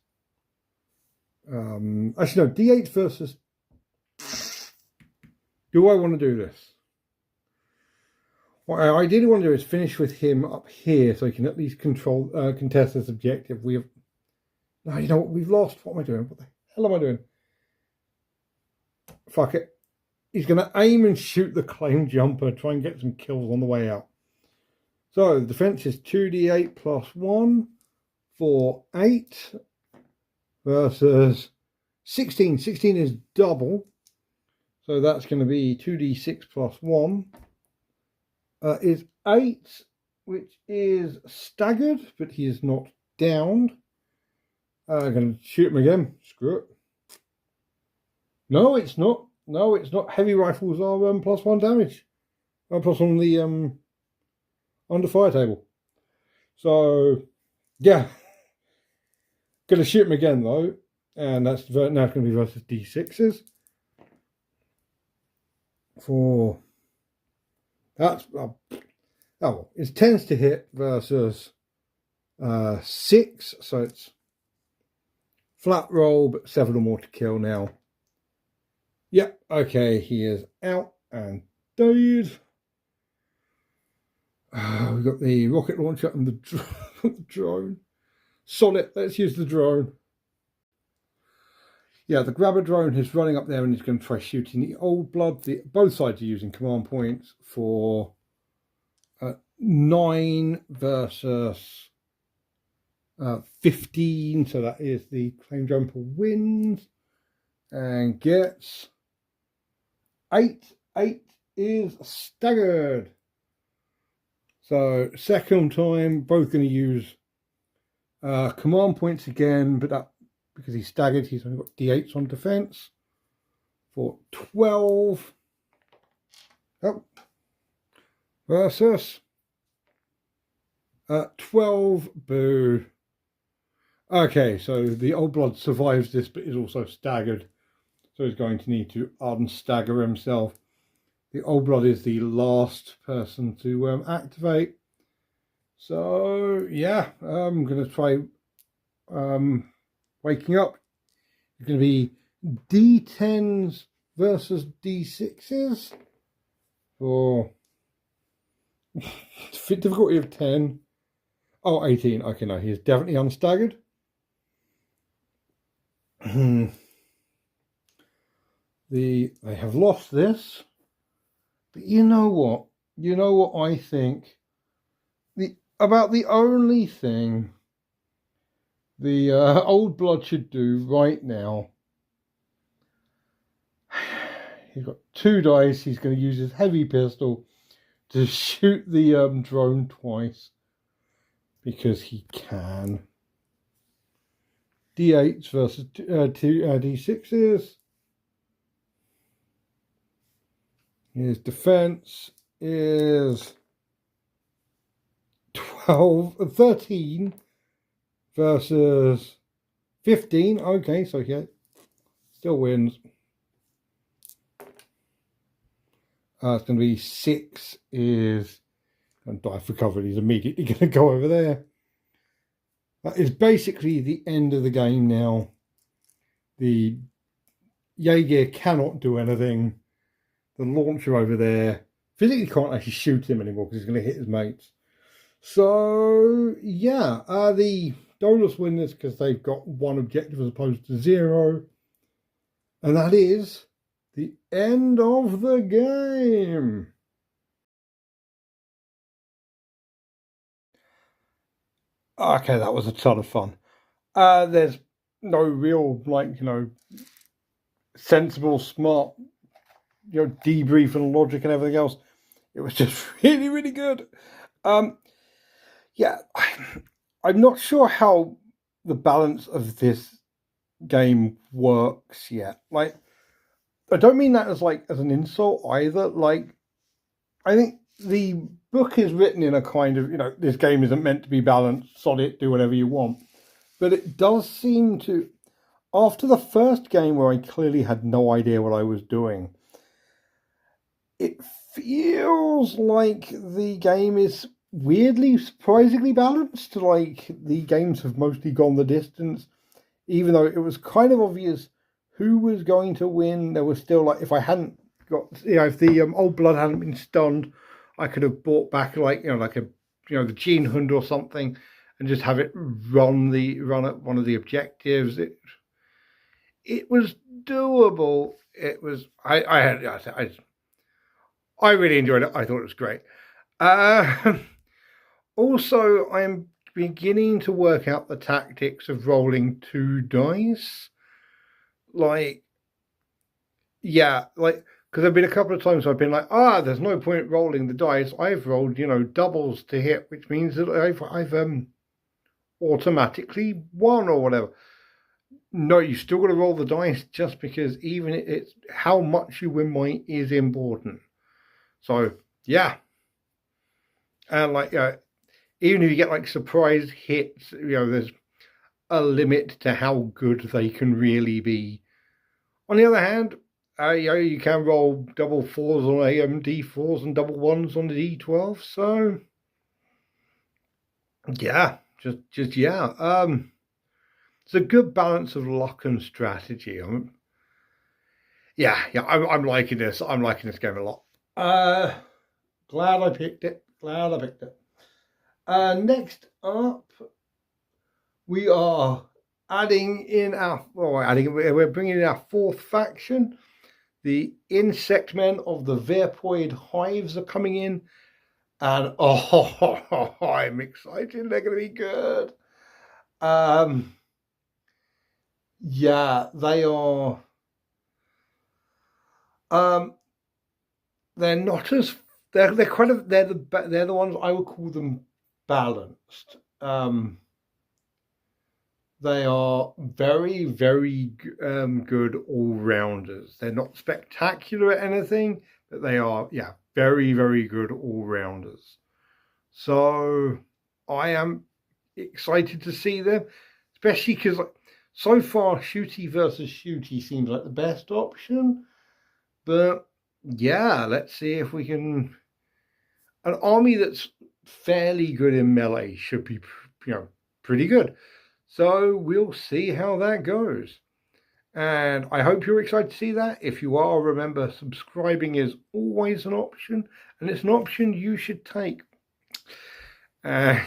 Actually, no, D8s versus... Do I want to do this? What I ideally want to do is finish with him up here so he can at least control, contest this objective. We have... No, you know what? We've lost. What am I doing? What the hell am I doing? Fuck it. He's going to aim and shoot the claim jumper, try and get some kills on the way out. So the defense is 2d8 plus 1 for 8 versus 16. 16 is double. So that's going to be 2d6 plus 1 is 8, which is staggered, but he is not downed. I'm going to shoot him again. Screw it. No, it's not. No, it's not. Heavy rifles are plus 1 damage. Plus on the on the fire table. So yeah, going to shoot him again though, and that's now going to be versus d6s. For that's it's 10s to hit versus 6, so it's flat roll, but 7 or more to kill now. Yep, okay, he is out and dead. We've got the rocket launcher and the drone. Solid, let's use the drone. Yeah, the grabber drone is running up there and he's going to try shooting the old blood. Both sides are using command points for 9 versus 15. So that is the claim jumper wins and gets 8. 8 is staggered. So second time, both going to use command points again, but that because he's staggered, he's only got d8s on defense for 12. Oh, versus 12. Boo. Okay, so the old blood survives this, but is also staggered, so he's going to need to unstagger himself. The old blood is the last person to activate. So yeah, I'm going to try waking up. It's going to be d10s versus d6s for difficulty of 10. Oh, 18. Okay, no, he is definitely unstaggered. They have lost this, but you know what? You know what I think? About the only thing the old blood should do right now. He's got 2 dice. He's going to use his heavy pistol to shoot the drone twice because he can. D8s versus 2 D6s. His defense is 13 versus 15. Okay, so yeah, still wins. It's going to be 6 is going to die for cover. He's immediately going to go over there. That is basically the end of the game now. The Jaegir cannot do anything. The launcher over there physically can't actually shoot him anymore because he's going to hit his mates. So yeah, the Dolas win this because they've got 1 objective as opposed to 0. And that is the end of the game. Okay, that was a ton of fun. There's no real, sensible, smart, debrief and logic and everything else. It was just really, really good. Yeah, I'm not sure how the balance of this game works yet. I don't mean that as an insult either. I think the book is written in a kind of, this game isn't meant to be balanced, sod it, do whatever you want. But it does seem to, after the first game where I clearly had no idea what I was doing, it feels like the game is weirdly, surprisingly balanced. The games have mostly gone the distance, even though it was kind of obvious who was going to win. There was still, if I hadn't got, if the old blood hadn't been stunned, I could have brought back the Gene Hunt or something and just have it run at one of the objectives. It was doable. It was, I really enjoyed it. I thought it was great. Also, I'm beginning to work out the tactics of rolling 2 dice. yeah, like, because there've been a couple of times I've been like, there's no point rolling the dice. I've rolled, doubles to hit, which means that I've automatically won or whatever. No, you still got to roll the dice, just because even it's how much you win by is important. So yeah, and like even if you get like surprise hits, there's a limit to how good they can really be. On the other hand, you can roll double fours on a D4s and double ones on the D12. So yeah, just yeah. It's a good balance of luck and strategy. I'm liking this. I'm liking this game a lot. Uh, glad I picked it. Glad I picked it. Next up, we are we're bringing in our fourth faction. The insect men of the Verpoid hives are coming in, and I'm excited. They're going to be good. Yeah, they are. They're not as they're kind of they're the ones I would call them balanced. They are very, very good all rounders. They're not spectacular at anything, but they are, yeah, very, very good all rounders. So I am excited to see them, especially because so far shooty versus shooty seems like the best option. But yeah, let's see if we can. An army that's fairly good in melee should be, pretty good. So we'll see how that goes. And I hope you're excited to see that. If you are, remember, subscribing is always an option, and it's an option you should take. Yeah,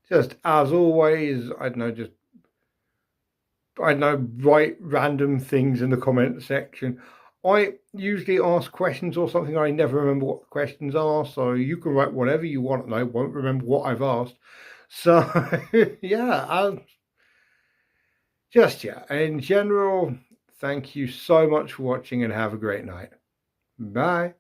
just as always, write random things in the comment section. I usually ask questions or something. I never remember what the questions are, so you can write whatever you want, and I won't remember what I've asked. So yeah, in general, thank you so much for watching, and have a great night. Bye.